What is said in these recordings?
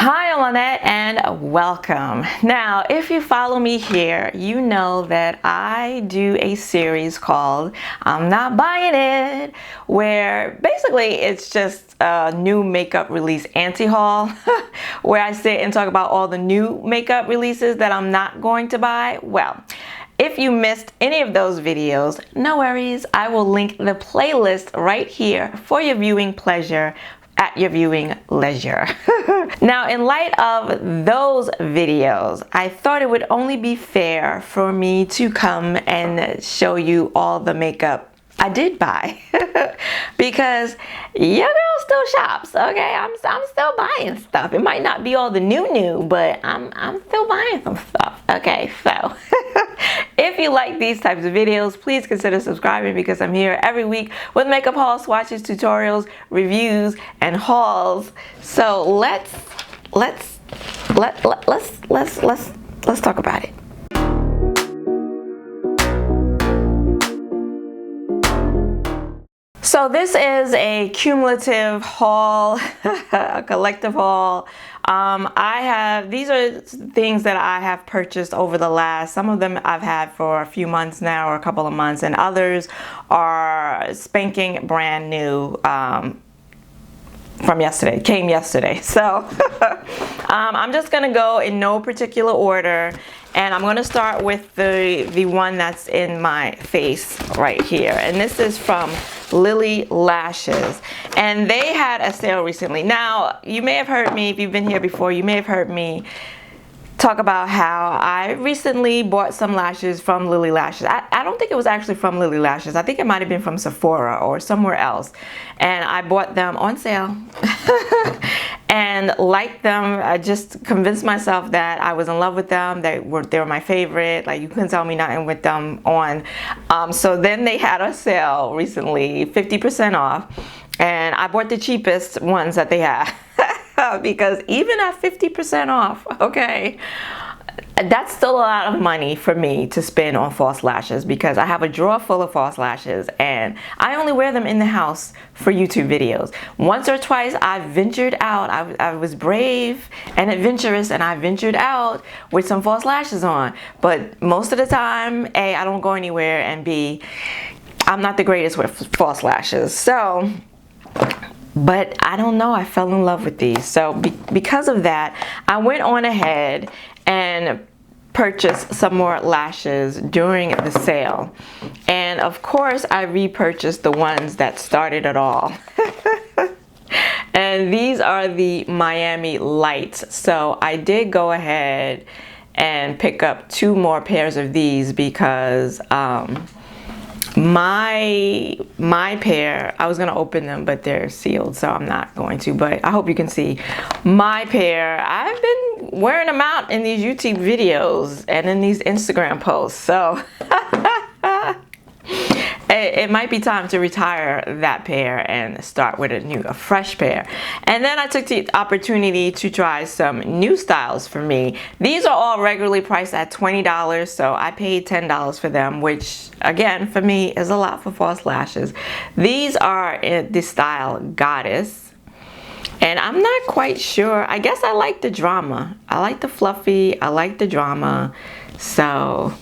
Hi, I'm Lynette and welcome. Now, if you follow me here, you know that I do a series called I'm Not Buying It, where basically it's just a new makeup release anti-haul, where I sit and talk about all the new makeup releases that I'm not going to buy. Well, if you missed any of those videos, no worries. I will link the playlist right here for your viewing pleasure at your viewing leisure. Now, in light of those videos, I thought it would only be fair for me to come and show you all the makeup I did buy because your girl still shops, okay? I'm still buying stuff. It might not be all the new, but I'm still buying some stuff, okay? So if you like these types of videos, please consider subscribing because I'm here every week with makeup haul swatches, tutorials, reviews, and hauls. So let's talk about it. So this is a cumulative haul, a collective haul. These are things that I have purchased over the last, some of them I've had for a few months now or a couple of months, and others are spanking brand new from yesterday, came yesterday. So I'm just gonna go in no particular order, and I'm gonna start with the one that's in my face right here, and this is from Lily Lashes, and they had a sale recently. Now, you may have heard me, if you've been here before, you may have heard me talk about how I recently bought some lashes from Lily Lashes. I don't think it was actually from Lily Lashes. I think it might have been from Sephora or somewhere else. And I bought them on sale and liked them. I just convinced myself that I was in love with them. They were my favorite. Like, you couldn't tell me nothing with them on. So then they had a sale recently, 50% off. And I bought the cheapest ones that they had. Because even at 50% off, okay, that's still a lot of money for me to spend on false lashes, because I have a drawer full of false lashes and I only wear them in the house for YouTube videos. Once or twice I ventured out. I was brave and adventurous, and I ventured out with some false lashes on. But most of the time, A, I don't go anywhere, and B, I'm not the greatest with false lashes. So, but I don't know, I fell in love with these. So because of that, I went on ahead and purchased some more lashes during the sale. And of course, I repurchased the ones that started it all. And these are the Miami Lights. So I did go ahead and pick up 2 more pairs of these because my pair, I was gonna open them, but they're sealed, so I'm not going to, but I hope you can see my pair. I've been wearing them out in these YouTube videos and in these Instagram posts, so it might be time to retire that pair and start with a fresh pair. And then I took the opportunity to try some new styles for me. These are all regularly priced at $20, so I paid $10 for them, which again for me is a lot for false lashes. These are in the style Goddess, and I'm not quite sure. I guess I like the drama. I like the fluffy, I like the drama. So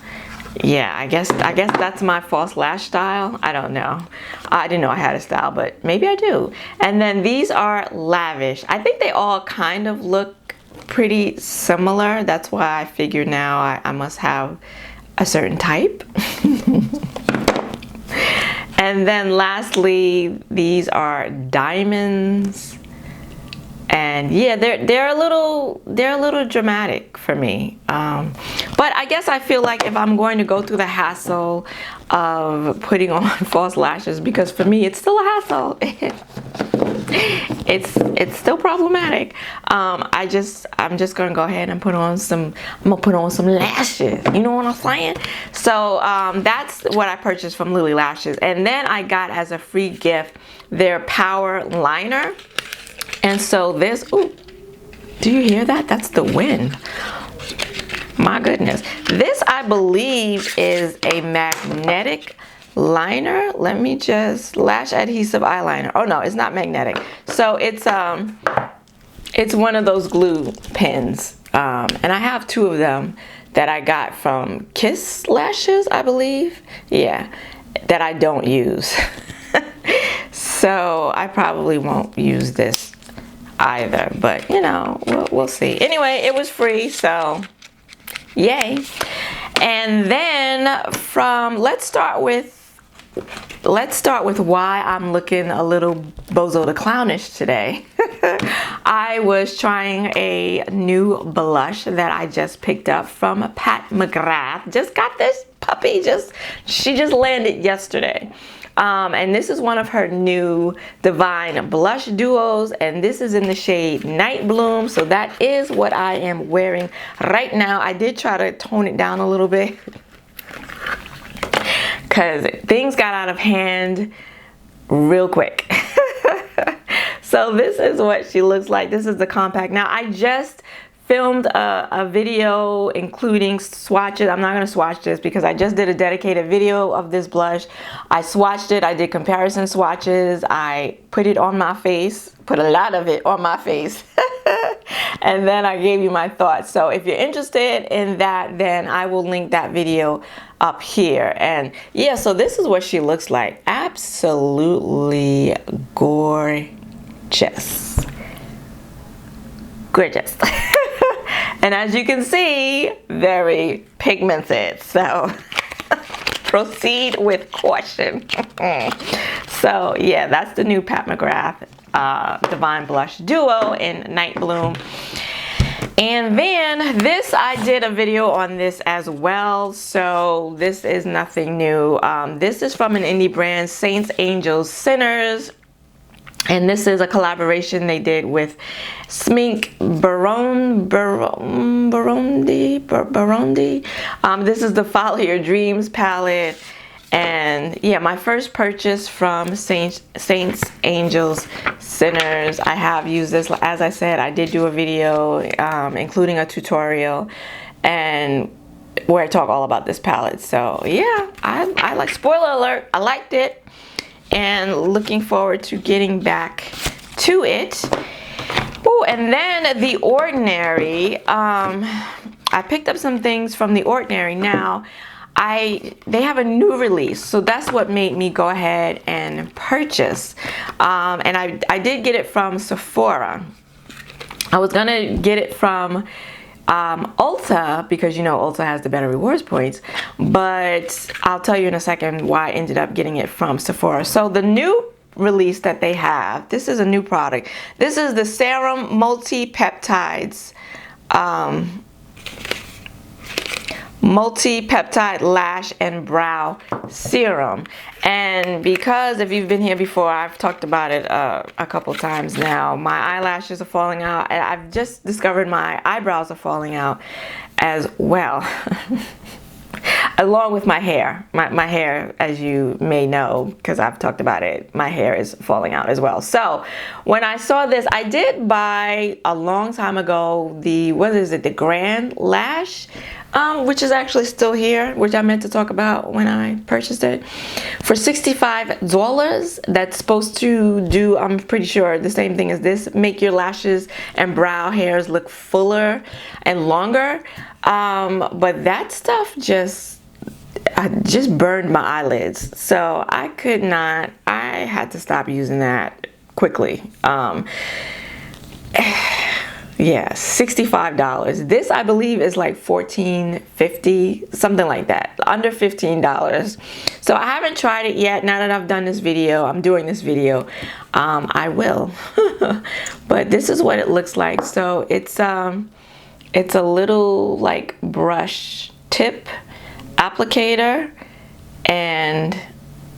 yeah, I guess that's my false lash style. I don't know. I didn't know I had a style, but maybe I do. And then these are Lavish. I think they all kind of look pretty similar. That's why I figure now I must have a certain type. And then lastly, these are Diamonds. And yeah, they're a little dramatic for me, but I guess I feel like if I'm going to go through the hassle of putting on false lashes, because for me it's still a hassle, it's still problematic. I'm just gonna go ahead and put on some lashes. You know what I'm saying? So that's what I purchased from Lily Lashes, and then I got as a free gift their Power Liner. And so this, ooh, do you hear that? That's the wind. My goodness. This, I believe, is a magnetic liner. Let me just, lash adhesive eyeliner. Oh no, it's not magnetic. So it's It's one of those glue pens, and I have 2 of them that I got from Kiss Lashes, I believe. Yeah, that I don't use. So I probably won't use this either, but you know, we'll see. Anyway, it was free, so yay. And then let's start with why I'm looking a little bozo the clownish today. I was trying a new blush that I just picked up from Pat McGrath. Just got this puppy, she just landed yesterday. And this is one of her new Divine Blush Duos, and this is in the shade Night Bloom, so that is what I am wearing right now. I did try to tone it down a little bit because things got out of hand real quick. So this is what she looks like. This is the compact. Now I just filmed a video including swatches. I'm not going to swatch this because I just did a dedicated video of this blush. I swatched it. I did comparison swatches. I put it on my face, put a lot of it on my face. And then I gave you my thoughts. So if you're interested in that, then I will link that video up here. And yeah, so this is what she looks like. Absolutely gorgeous. Gorgeous. And as you can see, very pigmented. So proceed with caution. So yeah, that's the new Pat McGrath Divine Blush Duo in Night Bloom. And then this, I did a video on this as well, so this is nothing new. This is from an indie brand, Saints, Angels, Sinners. And this is a collaboration they did with Smink Barondi. This is the Follow Your Dreams palette. And yeah, my first purchase from Saints, Angels, Sinners. I have used this, as I said, I did do a video including a tutorial and where I talk all about this palette. So yeah, I like, spoiler alert, I liked it. And looking forward to getting back to it. Oh, and then The Ordinary. I picked up some things from The Ordinary. Now, they have a new release, so that's what made me go ahead and purchase. And I did get it from Sephora. I was gonna get it from Ulta, because you know Ulta has the better rewards points, but I'll tell you in a second why I ended up getting it from Sephora. So the new release that they have, this is a new product. This is the Serum Multi-Peptide Lash and Brow Serum. And because if you've been here before, I've talked about it a couple times now, my eyelashes are falling out, and I've just discovered my eyebrows are falling out as well. Along with my hair. My hair, as you may know, because I've talked about it, my hair is falling out as well. So when I saw this, I did buy a long time ago the, what is it, the Grand Lash, which is actually still here, which I meant to talk about when I purchased it, for $65. That's supposed to do, I'm pretty sure, the same thing as this, make your lashes and brow hairs look fuller and longer. But that stuff just burned my eyelids, so I could not, I had to stop using that quickly. Yeah, $65. This, I believe, is like $14.50, something like that, under $15. So I haven't tried it yet. Now that I've done this video, I'm doing this video, I will. But this is what it looks like. So it's a little like brush tip applicator, and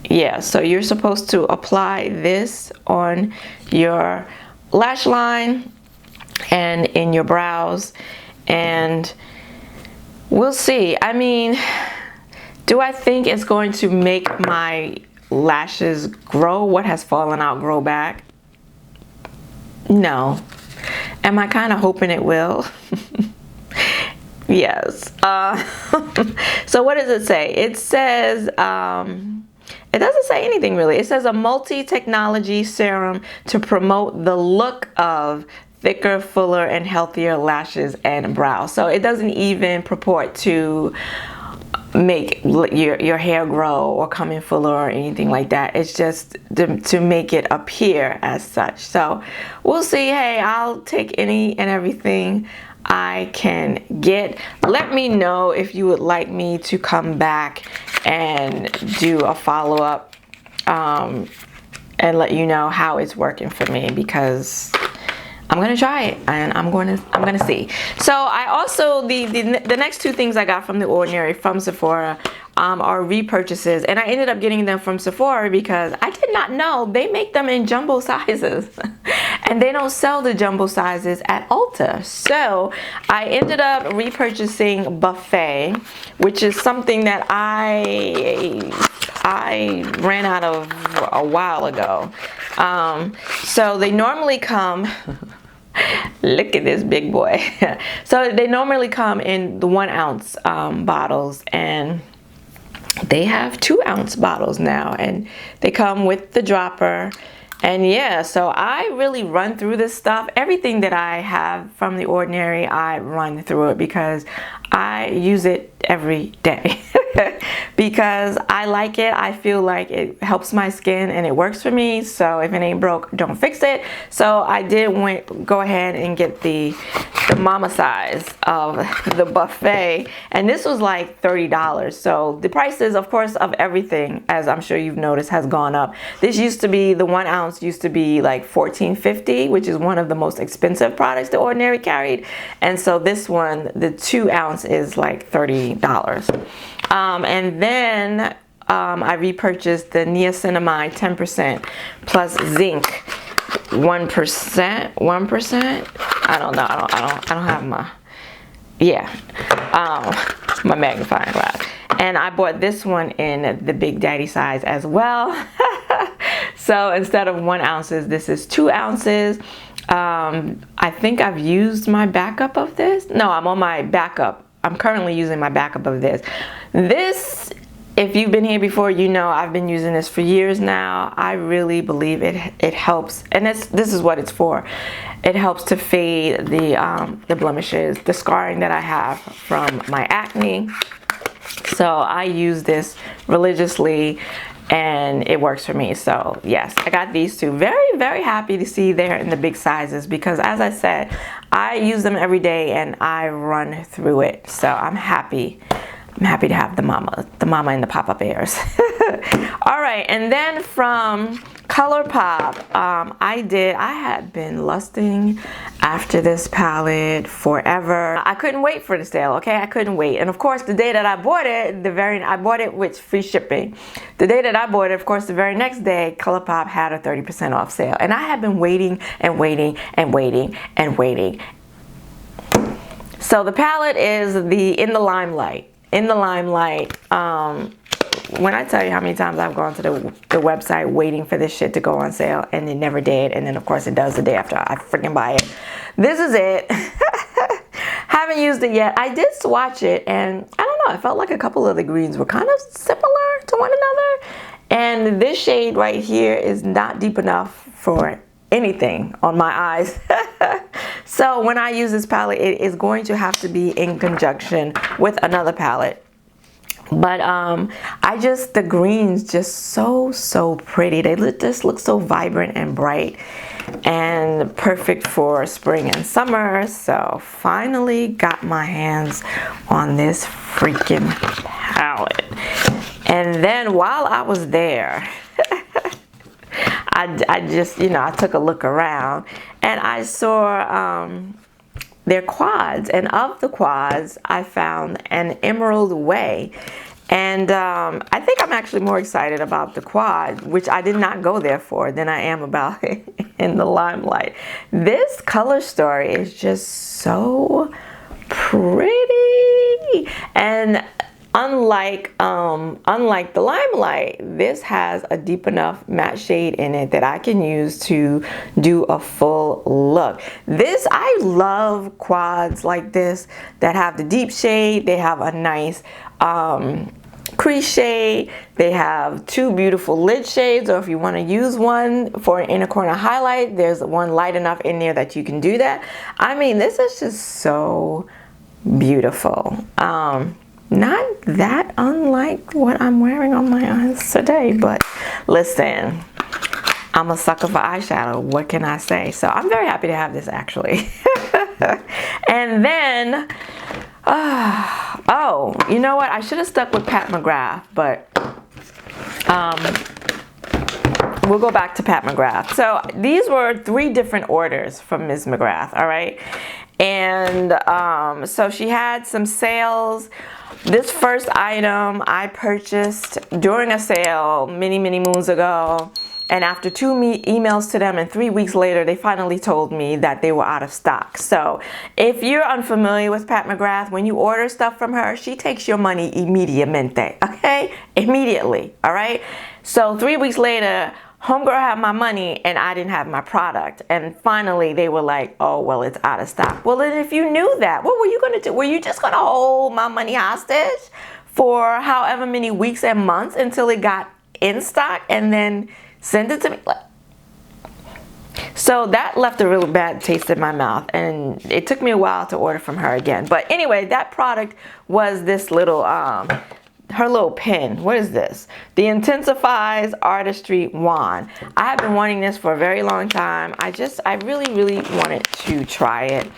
yeah, so you're supposed to apply this on your lash line and in your brows, and we'll see. I mean, do I think it's going to make my lashes grow, what has fallen out, grow back? No. Am I kind of hoping it will? Yes. So what does it say? It says, it doesn't say anything really. It says a multi-technology serum to promote the look of thicker, fuller, and healthier lashes and brows. So it doesn't even purport to make your hair grow or come in fuller or anything like that. It's just to make it appear as such. So we'll see. Hey, I'll take any and everything I can get. Let me know if you would like me to come back and do a follow-up and let you know how it's working for me, because I'm gonna try it and I'm gonna see. So I also the next two things I got from The Ordinary from Sephora are repurchases, and I ended up getting them from Sephora because I did not know they make them in jumbo sizes and they don't sell the jumbo sizes at Ulta. So I ended up repurchasing Buffet, which is something that I ran out of a while ago. So they normally come look at this big boy. So they normally come in the 1 ounce bottles, and they have 2 ounce bottles now, and they come with the dropper. And yeah, so I really run through this stuff. Everything that I have from The Ordinary, I run through it because I use it every day. Because I like it. I feel like it helps my skin and it works for me. So if it ain't broke, don't fix it. So I did go ahead and get the mama size of the Buffet, and this was like $30. So the prices, of course, of everything, as I'm sure you've noticed, has gone up. This used to be, the 1 ounce used to be like $14.50, which is one of the most expensive products The Ordinary carried. And so this one, the 2 ounce, is like $30. And then I repurchased the niacinamide 10% plus zinc 1%. I don't know. I don't have my my magnifying glass. And I bought this one in the Big Daddy size as well. So instead of 1 ounce, this is 2 ounces. I think I've used my backup of this. No, I'm on my backup. I'm currently using my backup of this. This, if you've been here before, you know I've been using this for years now. I really believe it helps, and this is what it's for. It helps to fade the blemishes, the scarring that I have from my acne. So I use this religiously, and it works for me. So yes, I got these two. Very, very happy to see they're in the big sizes, because as I said, I use them every day and I run through it. So I'm happy to have the mama and the pop-up airs. All right, and then from ColourPop, I had been lusting after this palette forever. I couldn't wait for the sale, okay? I couldn't wait. And of course, the day that I bought it, I bought it with free shipping. The day that I bought it, of course, the very next day, ColourPop had a 30% off sale. And I had been waiting and waiting and waiting and waiting. So the palette is In the Limelight. In the Limelight. When I tell you how many times I've gone to the website waiting for this shit to go on sale, and it never did, and then of course it does the day after I freaking buy it. This is it. Haven't used it yet. I did swatch it, and I don't know, I felt like a couple of the greens were kind of similar to one another, and this shade right here is not deep enough for anything on my eyes. So when I use this palette, it is going to have to be in conjunction with another palette. But the greens just so pretty. They just look so vibrant and bright and perfect for spring and summer. So finally got my hands on this freaking palette. And then while I was there, I just, I took a look around and I saw their quads, and of the quads I found an Emerald Way, and I think I'm actually more excited about the quad, which I did not go there for, than I am about In the Limelight. This color story is just so pretty, and unlike the Limelight, this has a deep enough matte shade in it that I can use to do a full look. I love quads like this that have the deep shade. They have a nice crease shade. They have 2 beautiful lid shades, or if you want to use one for an inner corner highlight, there's one light enough in there that you can do that. I mean, this is just so beautiful. Not that unlike what I'm wearing on my eyes today, but listen, I'm a sucker for eyeshadow. What can I say? So I'm very happy to have this, actually. And then, oh, you know what? I should have stuck with Pat McGrath, but we'll go back to Pat McGrath. So these were 3 different orders from Ms. McGrath, all right? And so she had some sales. This first item I purchased during a sale many moons ago. And after 2 emails to them and 3 weeks later, they finally told me that they were out of stock. So if you're unfamiliar with Pat McGrath, when you order stuff from her, she takes your money immediatamente, okay? Immediately, all right? So 3 weeks later, homegirl had my money and I didn't have my product. And finally, they were like, oh, well, it's out of stock. Well, then if you knew that, what were you going to do? Were you just going to hold my money hostage for however many weeks and months until it got in stock and then send it to me? So that left a really bad taste in my mouth, and it took me a while to order from her again. But anyway, that product was this little her little pen. What is this? The Intensifies Artistry Wand. I have been wanting this for a very long time. I really wanted to try it.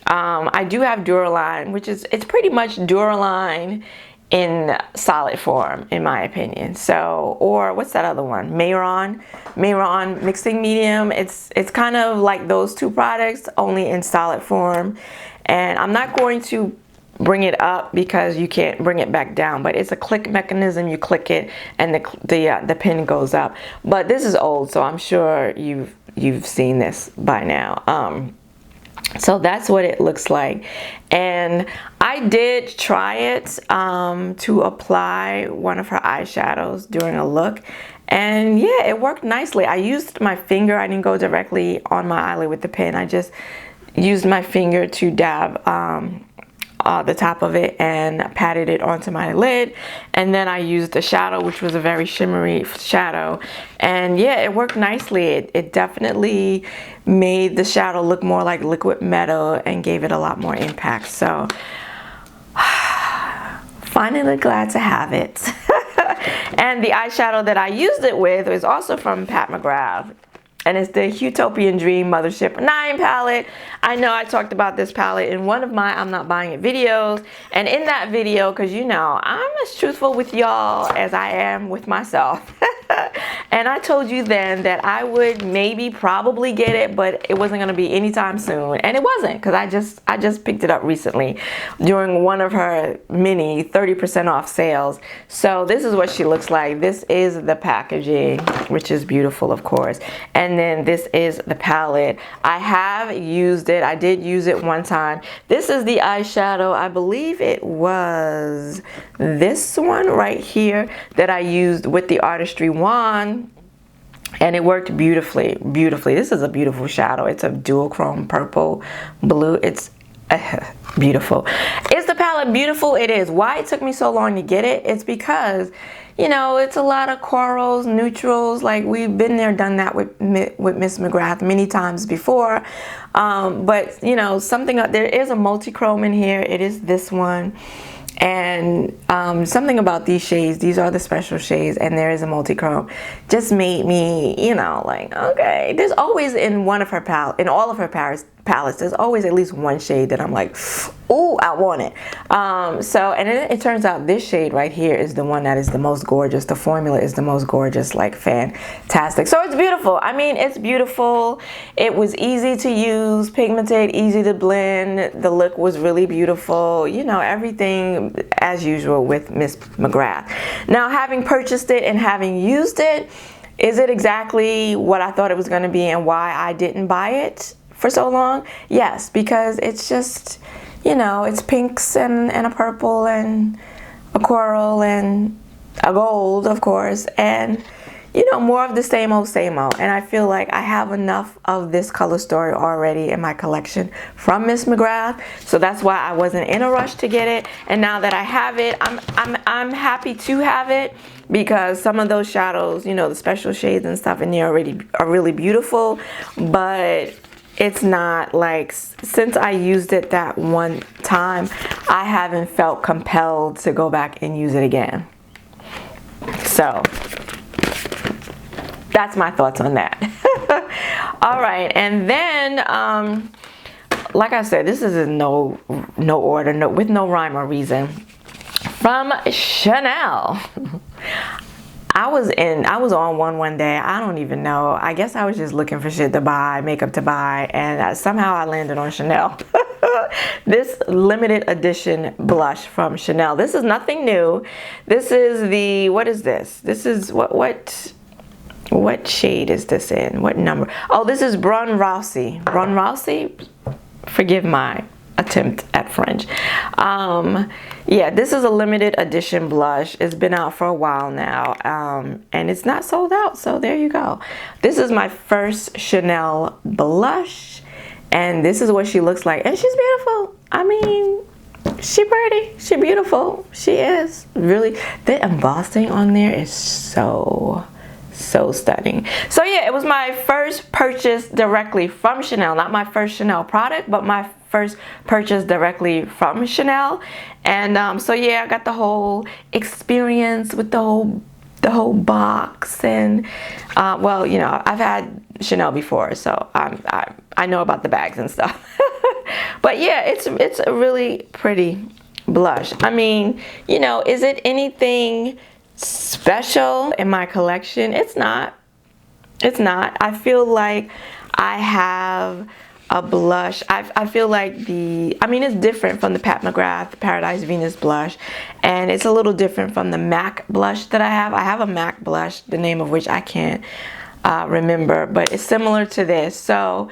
I do have Duraline, which is, it's pretty much Duraline in solid form, in my opinion. So, or what's that other one? Mayron mixing medium. It's kind of like those 2 products, only in solid form. And I'm not going to bring it up because you can't bring it back down, but it's a click mechanism. You click it and the pin goes up. But this is old, so I'm sure you've seen this by now. So that's what it looks like. And I did try it to apply one of her eyeshadows during a look. And yeah, it worked nicely. I used my finger. I didn't go directly on my eyelid with the pen. I just used my finger to dab the top of it and patted it onto my lid, and then I used the shadow, which was a very shimmery shadow, and yeah, it worked nicely. It definitely made the shadow look more like liquid metal and gave it a lot more impact. So finally glad to have it. And the eyeshadow that I used it with is also from Pat McGrath, and it's the Utopian Dream Mothership 9 palette. I know I talked about this palette in one of my I'm Not Buying It videos. And in that video, because you know, I'm as truthful with y'all as I am with myself. And I told you then that I would maybe probably get it, but it wasn't gonna be anytime soon. And it wasn't, because I just picked it up recently during one of her mini 30% off sales. So this is what she looks like. This is the packaging, which is beautiful, of course. And then this is the palette. I have used it. I did use it one time. This is the eyeshadow. I believe it was this one right here that I used with the Artistry Wand. And it worked beautifully. This is a beautiful shadow. It's a dual chrome purple, blue. It's beautiful. Is the palette beautiful? It is. Why it took me so long to get it? It's because, you know, it's a lot of corals, neutrals. Like, we've been there, done that with Miss McGrath many times before. But, you know, there is a multi-chrome in here. It is this one. And something about these shades, these are the special shades, and there is a multi-chrome, just made me, you know, like, okay. There's always in one of her in all of her palettes, there's always at least one shade that I'm like, ooh, I want it. And it turns out this shade right here is the one that is the most gorgeous. The formula is the most gorgeous, like fantastic. So it's beautiful. I mean, it's beautiful. It was easy to use, pigmented, easy to blend. The look was really beautiful. You know, everything as usual with Miss McGrath. Now, having purchased it and having used it, is it exactly what I thought it was going to be and why I didn't buy it for so long? Yes, because it's just, you know, it's pinks and a purple and a coral and a gold, of course, and you know, more of the same old, same old. And I feel like I have enough of this color story already in my collection from Miss McGrath. So that's why I wasn't in a rush to get it. And now that I have it, I'm happy to have it, because some of those shadows, you know, the special shades and stuff in there already are really beautiful. But it's not like, since I used it that one time, I haven't felt compelled to go back and use it again. So that's my thoughts on that. All right, and then like I said, this is in no order, with no rhyme or reason. From Chanel. I was on one day. I don't even know. I guess I was just looking for shit to buy, makeup to buy, and somehow I landed on Chanel. This limited edition blush from Chanel. This is nothing new. This is the, what is this? This is what shade is this in? What number? Oh, this is Brun Rossi. Brun Rossi? Forgive my attempt at French. Yeah, this is a limited edition blush. It's been out for a while now, and it's not sold out, so there you go. This is my first Chanel blush, and this is what she looks like, and she's beautiful. I mean, she pretty, she beautiful, she is. Really, the embossing on there is so stunning. So yeah, it was my first purchase directly from Chanel. Not my first Chanel product, but my first purchase directly from Chanel. And so yeah, I got the whole experience with the whole box. And well, you know, I've had Chanel before, so I know about the bags and stuff. But yeah, it's a really pretty blush. I mean, you know, is it anything special in my collection? It's not. It's not. I feel like I have a blush. I feel like I mean, it's different from the Pat McGrath Paradise Venus blush, and it's a little different from the MAC blush that I have. I have a MAC blush, the name of which I can't remember, but it's similar to this. So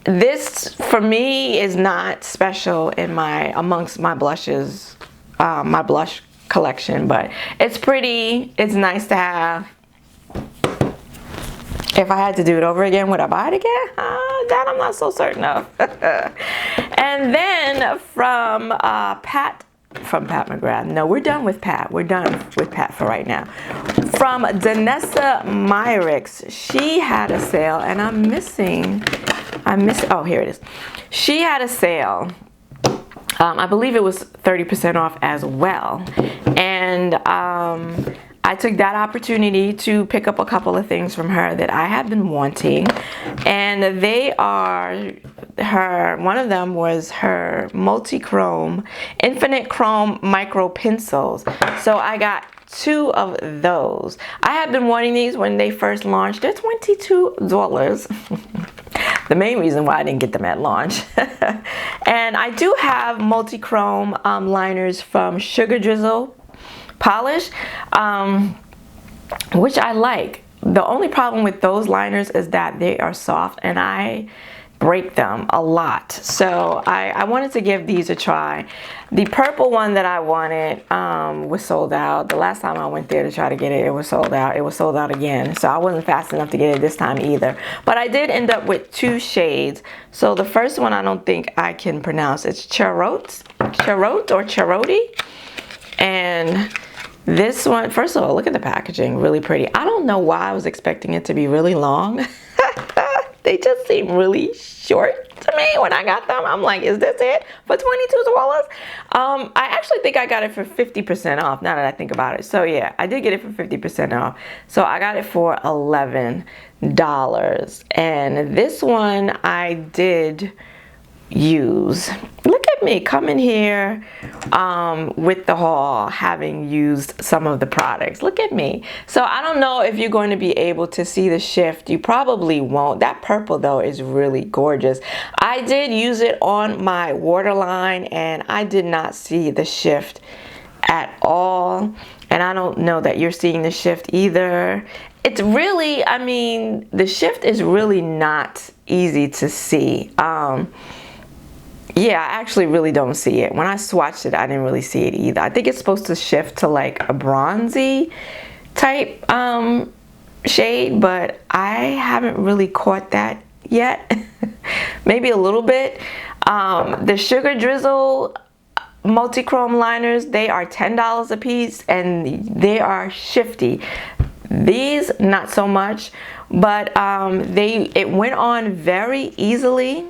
this for me is not special in amongst my blushes, my blush collection, but it's pretty. It's nice to have. If I had to do it over again, would I buy it again? That I'm not so certain of. And then from Pat McGrath. No, we're done with Pat. We're done with Pat for right now. From Danessa Myricks, she had a sale, and I'm missing. Oh, here it is. She had a sale. I believe it was 30% off as well, and I took that opportunity to pick up a couple of things from her that I have been wanting, and they are one of them was her multi-chrome, infinite chrome micro pencils. So I got 2 of those. I have been wanting these when they first launched. They're $22. The main reason why I didn't get them at launch. And I do have multi-chrome liners from Sugar Drizzle Polish, which I like. The only problem with those liners is that they are soft, and I break them a lot. So I wanted to give these a try. The purple one that I wanted was sold out. The last time I went there to try to get it, it was sold out. It was sold out again. So I wasn't fast enough to get it this time either. But I did end up with 2 shades. So the first one I don't think I can pronounce. It's Charot or Charoti. And this one, first of all, look at the packaging, really pretty. I don't know why I was expecting it to be really long. They just seem really short to me when I got them. I'm like, is this it for $22? I actually think I got it for 50% off now that I think about it. So yeah, I did get it for 50% off. So I got it for $11. And this one I did use. Look at me coming here with the haul, having used some of the products. Look at me. So I don't know if you're going to be able to see the shift. You probably won't. That purple though is really gorgeous. I did use it on my waterline, and I did not see the shift at all. And I don't know that you're seeing the shift either. It's really, I mean, the shift is really not easy to see. Yeah, I actually really don't see it. When I swatched it, I didn't really see it either. I think it's supposed to shift to like a bronzy type shade, but I haven't really caught that yet. Maybe a little bit. The Sugar Drizzle multi-chrome liners, they are $10 a piece, and they are shifty. These not so much, but it went on very easily,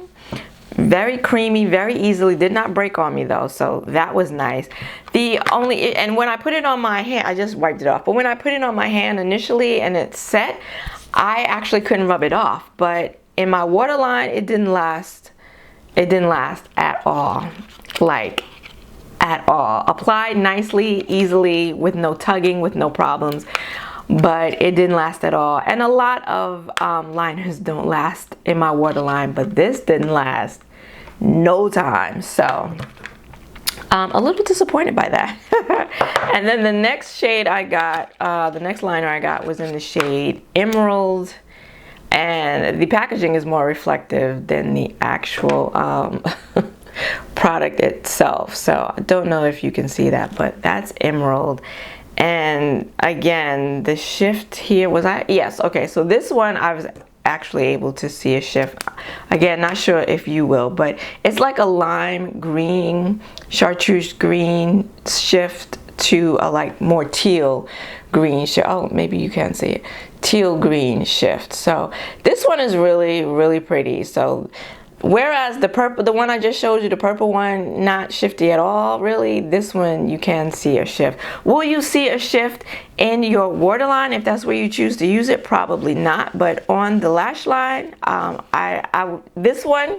very creamy, very easily. Did not break on me though, so that was nice. And when I put it on my hand, I just wiped it off, but when I put it on my hand initially and it set, I actually couldn't rub it off. But in my waterline, it didn't last. It didn't last at all, like at all. Applied nicely, easily, with no tugging, with no problems, but it didn't last at all. And a lot of liners don't last in my waterline, but this didn't last no time. So a little disappointed by that. And then the next shade I got, the next liner I got was in the shade Emerald. And the packaging is more reflective than the actual product itself. So I don't know if you can see that, but that's Emerald. And again, the shift here was yes, okay, so this one I was actually able to see a shift. Again, not sure if you will, but it's like a lime green, chartreuse green shift to a like more teal green shift. Oh, maybe you can see it. Teal green shift. So this one is really, really pretty. So whereas the purple, the one I just showed you, the purple one, not shifty at all, really, this one you can see a shift. Will you see a shift in your waterline if that's where you choose to use it? Probably not, but on the lash line, this one,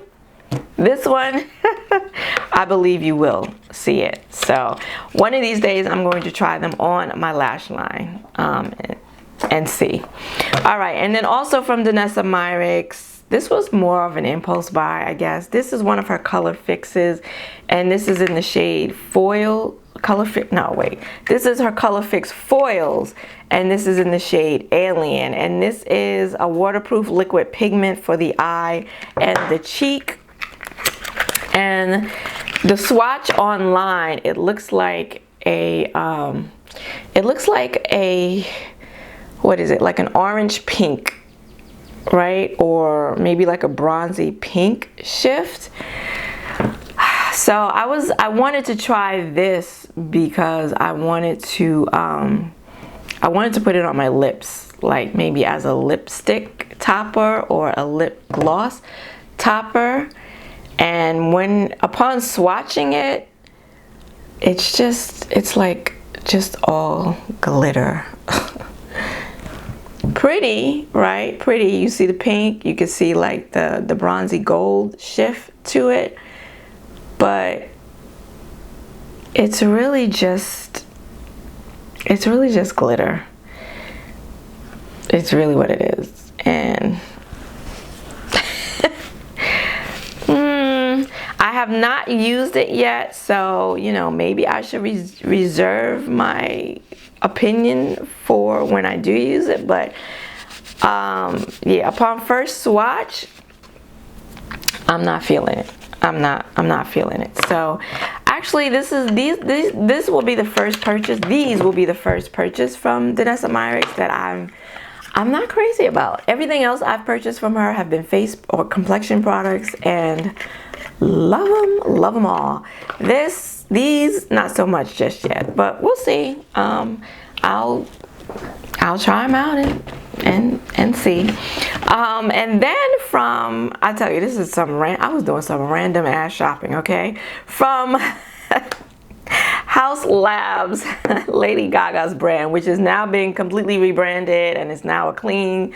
I believe you will see it. So one of these days I'm going to try them on my lash line and see. All right, and then also from Danessa Myricks, this was more of an impulse buy, I guess. This is one of her color fixes, and this is in the shade Foil. This is her color fix Foils, and this is in the shade Alien, and this is a waterproof liquid pigment for the eye and the cheek. And the swatch online, it looks like a what is it, like an orange pink, right? Or maybe like a bronzy pink shift. So I wanted to try this because I wanted to put it on my lips, like maybe as a lipstick topper or a lip gloss topper. And upon swatching it, it's like just all glitter. Pretty, right? Pretty. You see the pink, you can see like the bronzy gold shift to it, but it's really just glitter. It's really what it is. And I have not used it yet, so you know, maybe I should reserve my opinion for when I do use it. But yeah, upon first swatch, I'm not feeling it. I'm not feeling it. So actually, this will be the first purchase. These will be the first purchase from Danessa Myricks that I'm not crazy about. Everything else I've purchased from her have been face or complexion products, and love them all. These not so much just yet, but we'll see. I'll try them out and see. And then I tell you, this is I was doing some random ass shopping, okay? From House Labs, Lady Gaga's brand, which is now being completely rebranded, and it's now a clean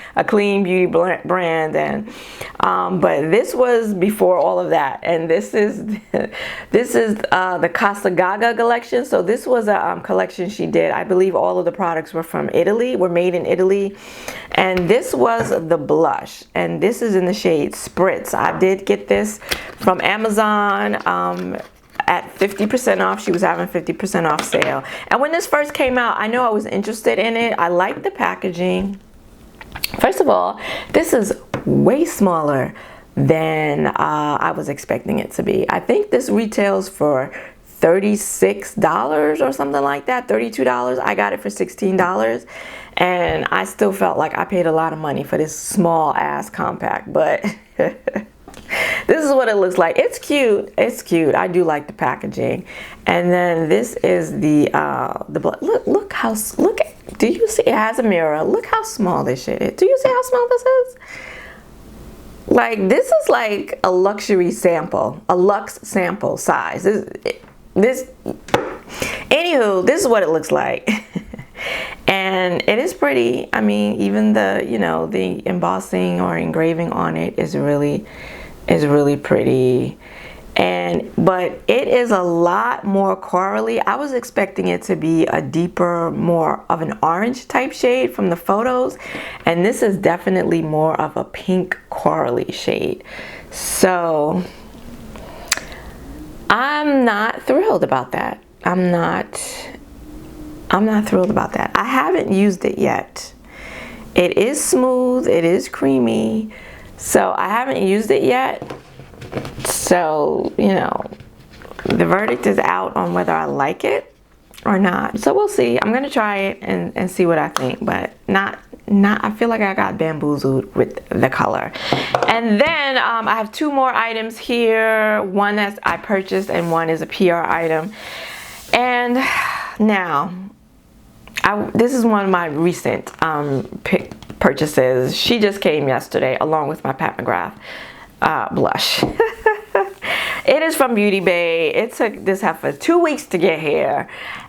beauty brand. And but this was before all of that, and this is the Casa Gaga collection. So this was a collection she did. I believe all of the products were from Italy, were made in Italy, and this was the blush, and this is in the shade Spritz. I did get this from Amazon. At 50% off. She was having 50% off sale. And when this first came out, I know I was interested in it. I liked the packaging. First of all, this is way smaller than I was expecting it to be. I think this retails for $36 or something like that, $32. I got it for $16, and I still felt like I paid a lot of money for this small ass compact, but this is what it looks like. It's cute. It's cute. I do like the packaging. And then this is the look how, do you see? It has a mirror. Look how small this shit is. Do you see how small this is? Like, this is like a luxury sample, a luxe sample size. Anywho, this is what it looks like. And it is pretty. I mean, even the, you know, the embossing or engraving on it is really pretty. But it is a lot more corally. I was expecting it to be a deeper, more of an orange type shade from the photos, and this is definitely more of a pink corally shade. So I'm not thrilled about that. I'm not thrilled about that. I haven't used it yet. It is smooth, it is creamy, so I haven't used it yet. So, you know, the verdict is out on whether I like it or not. So we'll see. I'm gonna try it and see what I think, but I feel like I got bamboozled with the color. And then I have two more items here. One that I purchased and one is a PR item. And now, this is one of my recent purchases. She just came yesterday along with my Pat McGrath blush. It is from Beauty Bay. It took this heifer 2 weeks to get here,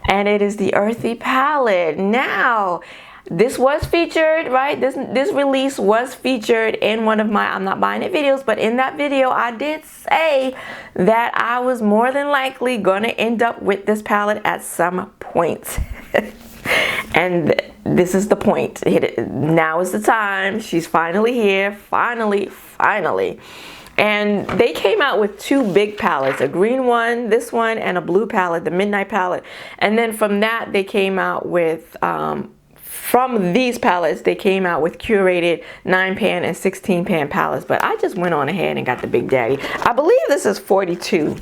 and it is the Earthy palette. Now, this was featured, right? This release was featured in one of my I'm Not Buying It videos, but in that video I did say that I was more than likely gonna end up with this palette at some point. And this is the point. Now is the time. She's finally here. Finally. And they came out with two big palettes, a green one, this one, and a blue palette, the Midnight palette. And then from that, they came out with, from these palettes, they came out with curated 9-pan and 16-pan palettes. But I just went on ahead and got the Big Daddy. I believe this is 42.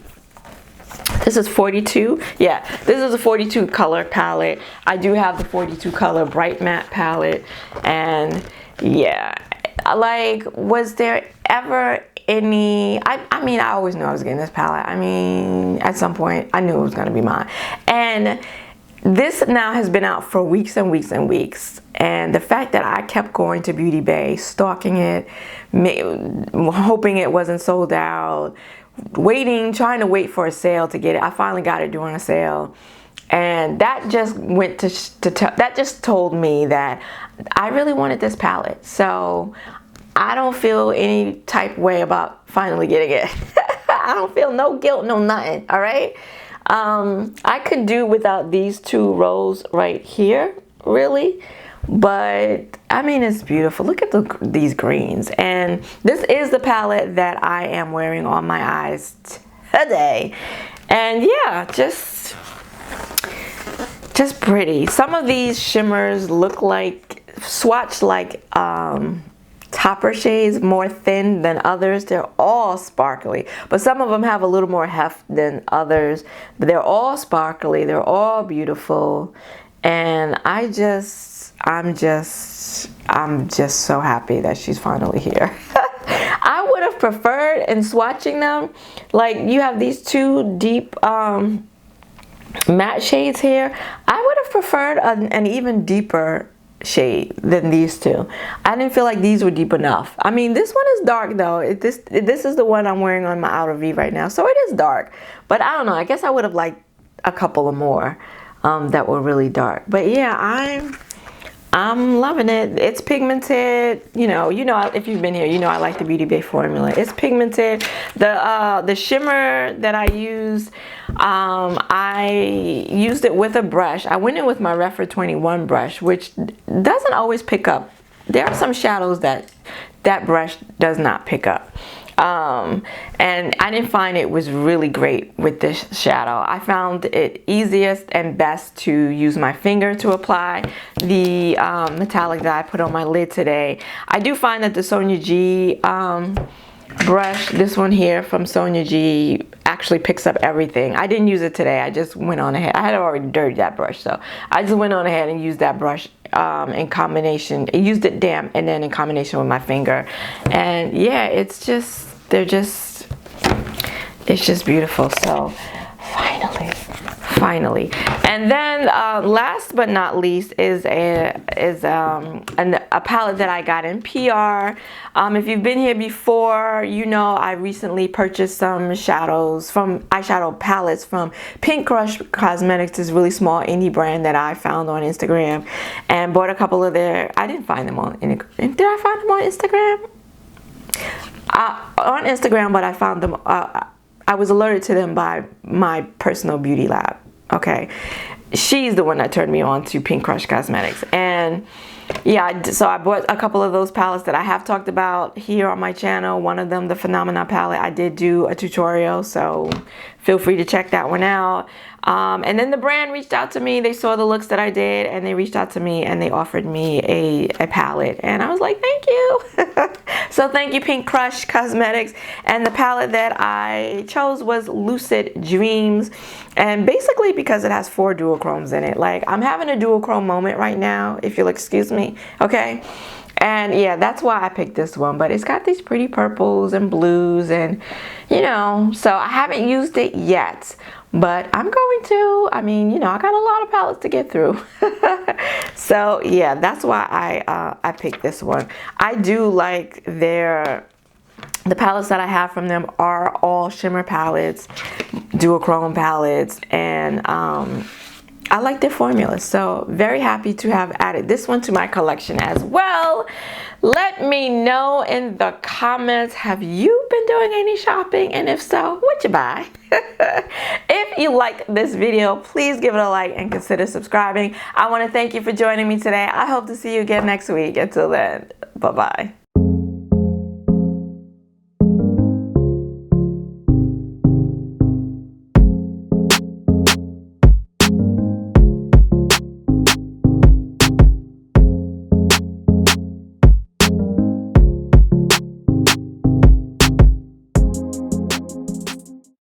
This is 42. Yeah, this is a 42 color palette. I do have the 42 color Bright Matte palette. And yeah, like, was there ever any, I mean, I always knew I was getting this palette. I mean, at some point I knew it was going to be mine. And this now has been out for weeks and weeks and weeks. And the fact that I kept going to Beauty Bay, stalking it, hoping it wasn't sold out, trying to wait for a sale to get it. I finally got it during a sale. And that just went that just told me that I really wanted this palette. So I don't feel any type way about finally getting it. I don't feel no guilt, no nothing, all right? I could do without these two rows right here, really. But, I mean, it's beautiful. Look at these greens. And this is the palette that I am wearing on my eyes today. And, yeah, just pretty. Some of these shimmers look like, swatch like, topper shades, more thin than others. They're all sparkly, but some of them have a little more heft than others, but they're all sparkly, they're all beautiful. And I'm just so happy that she's finally here. I would have preferred, in swatching them, like, you have these two deep matte shades here. I would have preferred an even deeper shade than these two. I didn't feel like these were deep enough. I mean, this one is dark though. This is the one I'm wearing on my outer V right now, so it is dark. But I don't know, I guess I would have liked a couple of more that were really dark. But yeah, I'm loving it. It's pigmented. You know, if you've been here, you know I like the Beauty Bay formula. It's pigmented. The shimmer that I used, I used it with a brush. I went in with my Refer 21 brush, which doesn't always pick up. There are some shadows that brush does not pick up. And I didn't find it was really great with this shadow. I found it easiest and best to use my finger to apply the metallic that I put on my lid today. I do find that the Sonia G brush, this one here from Sonia G, actually picks up everything. I didn't use it today. I just went on ahead. I had already dirtied that brush, so I just went on ahead and used that brush in combination. I used it damp and then in combination with my finger. And yeah, it's just, it's just beautiful. So finally. And then last but not least is a palette that I got in PR. If you've been here before, you know I recently purchased some eyeshadow palettes from Pink Crush Cosmetics, this really small indie brand that I found on Instagram, and bought a couple of I didn't find them on, did I find them on Instagram? On Instagram, but I found them, I was alerted to them by my personal beauty lab. Okay, she's the one that turned me on to Pink Crush Cosmetics. And yeah, so I bought a couple of those palettes that I have talked about here on my channel. One of them, the Phenomena palette, I did do a tutorial, so feel free to check that one out. And then the brand reached out to me. They saw the looks that I did, and they reached out to me and they offered me a palette, and I was like, thank you. So thank you, Pink Crush Cosmetics. And the palette that I chose was Lucid Dreams, and basically because it has 4 duochromes in it. Like, I'm having a duochrome moment right now, if you'll excuse me, okay? And yeah, that's why I picked this one. But it's got these pretty purples and blues, and you know, so I haven't used it yet, but I'm going to. I mean, you know, I got a lot of palettes to get through. So yeah, that's why I picked this one. I do like the palettes that I have from them are all shimmer palettes, duochrome palettes, and I like their formulas. So very happy to have added this one to my collection as well. Let me know in the comments, have you been doing any shopping? And if so, what'd you buy? If you liked this video, please give it a like and consider subscribing. I want to thank you for joining me today. I hope to see you again next week. Until then, bye-bye.